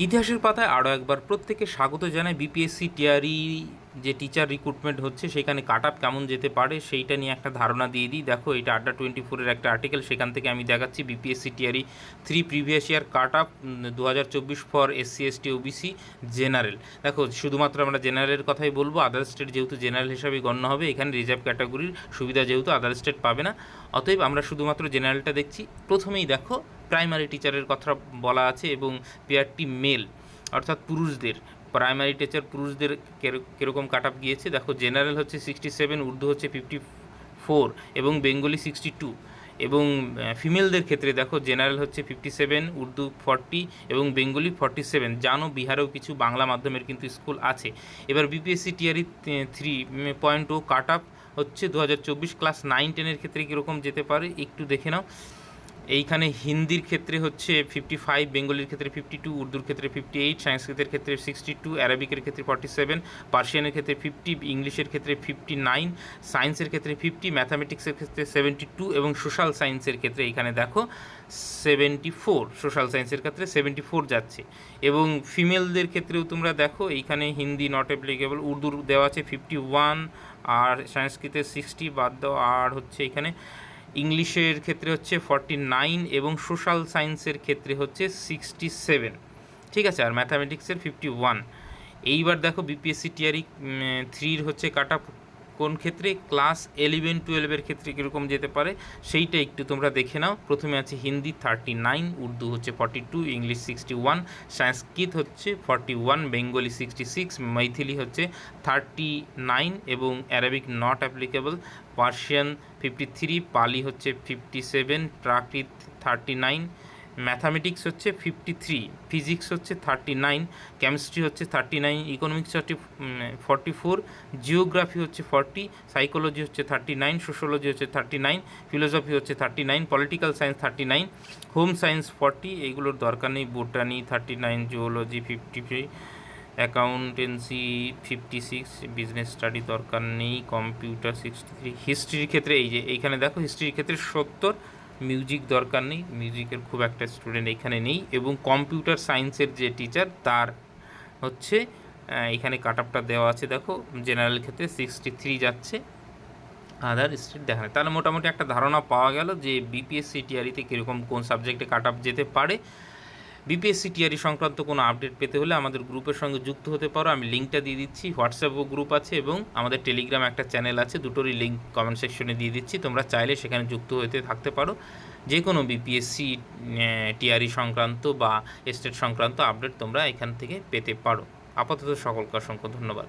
ইতিহাসের পাতায় আরও একবার প্রত্যেকে স্বাগত জানায়। বিপিএসসি টিআরই যে টিচার রিক্রুটমেন্ট হচ্ছে সেখানে কাট আপ কেমন যেতে পারে সেইটা নিয়ে একটা ধারণা দিয়ে দিই। দেখো, এটা Adda24-এর একটা আর্টিকেল, সেখান থেকে আমি দেখাচ্ছি BPSC TRE 3 previous year cut up 2024 for SC ST OBC general. দেখো, শুধুমাত্র আমরা জেনারেলের কথাই বলবো। আদার স্টেট যেহেতু জেনারেল হিসাবে গণ্য হবে, এখানে রিজার্ভ ক্যাটাগরির সুবিধা যেহেতু আদার স্টেট পাবে না, অতএব আমরা শুধুমাত্র জেনারেলটা দেখছি। প্রথমেই দেখো, প্রাইমারি টিচারের কথা বলা আছে এবং পেয়ারটি মেল, অর্থাৎ পুরুষদের প্রাইমারি টিচার পুরুষদের কীরকম কাট আপ গিয়েছে দেখো। জেনারেল হচ্ছে 67, উর্দু হচ্ছে 54 এবং বেঙ্গলি 62। এবং ফিমেলদের ক্ষেত্রে দেখো, জেনারেল হচ্ছে 57, উর্দু 40 এবং বেঙ্গলি 47। জানো, বিহারেও কিছু বাংলা মাধ্যমের কিন্তু স্কুল আছে। এবার বিপিএসসি টিআরই 3.0 কাট আপ হচ্ছে 2024 ক্লাস 9-10-এর ক্ষেত্রে কীরকম যেতে পারে একটু দেখে নাও। এইখানে হিন্দির ক্ষেত্রে হচ্ছে 55, বেঙ্গলির ক্ষেত্রে 52, উর্দুর ক্ষেত্রে 58, সংস্কৃতের ক্ষেত্রে 62, অ্যারাবিকের ক্ষেত্রে 47, পার্সিয়ানের ক্ষেত্রে 50, ইংলিশের ক্ষেত্রে 59, সায়েন্সের ক্ষেত্রে 50, ম্যাথামেটিক্সের ক্ষেত্রে 72 এবং সোশ্যাল সায়েন্সের ক্ষেত্রে এইখানে দেখো 74। সোশ্যাল সায়েন্সের ক্ষেত্রে 74 যাচ্ছে। এবং ফিমেলদের ক্ষেত্রেও তোমরা দেখো, এইখানে হিন্দি নট অ্যাপ্লিকেবল, উর্দুর দেওয়া আছে 51, আর সংস্কৃতের 60 বাদ দাও, আর হচ্ছে এখানে ইংলিশের ক্ষেত্রে হচ্ছে 49 এবং সোশ্যাল সায়েন্সের ক্ষেত্রে হচ্ছে 67। ঠিক আছে, আর ম্যাথামেটিক্সের 51। এইবার দেখো, বিপিএসসি টিআরই 3 হচ্ছে কাট আপ কোন ক্ষেত্রে, ক্লাস 11-12-এর ক্ষেত্রে কীরকম যেতে পারে সেইটা একটু তোমরা দেখে নাও। প্রথমে আছে হিন্দি 39, উর্দু হচ্ছে 42, ইংলিশ 61, সংস্কৃত হচ্ছে 41, বেঙ্গলি 66, মৈথিলি হচ্ছে 39 এবং অ্যারাবিক নট অ্যাপ্লিকেবল, পার্সিয়ান 53, পালি হচ্ছে 57, প্রাকৃত 39, ম্যাথামেটিক্স হচ্ছে 53, ফিজিক্স হচ্ছে 39, কেমিস্ট্রি হচ্ছে 39, ইকোনমিক্স হচ্ছে 44, জিওগ্রাফি হচ্ছে 40, সাইকোলজি হচ্ছে 39, সোশ্যোলজি হচ্ছে 39, ফিলোসফি হচ্ছে 39, পলিটিক্যাল সায়েন্স 39, হোম সায়েন্স 40, এইগুলোর দরকার নেই, botany 39, zoology 53, accountancy 56, business study দরকার নেই, কম্পিউটার 63, হিস্ট্রির ক্ষেত্রে এই যে এইখানে দেখো, হিস্ট্রির ক্ষেত্রে 70, মিউজিক দরকার নেই, মিউজিকের খুব একটা স্টুডেন্ট এখানে নেই। এবং কম্পিউটার সায়েন্সের যে টিচার তার হচ্ছে এখানে কাট আপটা দেওয়া আছে। দেখো, জেনারেল ক্ষেত্রে 63 যাচ্ছে, আদার স্টেট দেখা নেই। তাহলে মোটামুটি একটা ধারণা পাওয়া গেল যে বিপিএসসি টিআরইতে কীরকম কোন সাবজেক্টে কাট আপ যেতে পারে। বিপিএসসি টিআরই সংক্রান্ত কোনো আপডেট পেতে হলে আমাদের গ্রুপের সঙ্গে যুক্ত হতে পারো। আমি লিঙ্কটা দিয়ে দিচ্ছি, হোয়াটসঅ্যাপও গ্রুপ আছে এবং আমাদের টেলিগ্রাম একটা চ্যানেল আছে, দুটোরই লিঙ্ক কমেন্ট সেকশনে দিয়ে দিচ্ছি। তোমরা চাইলে সেখানে যুক্ত হতে থাকতে পারো। যে কোনো বিপিএসসি টিআরই সংক্রান্ত বা স্টেট সংক্রান্ত আপডেট তোমরা এখান থেকে পেতে পারো। আপাতত সকলকে অসংখ্য ধন্যবাদ।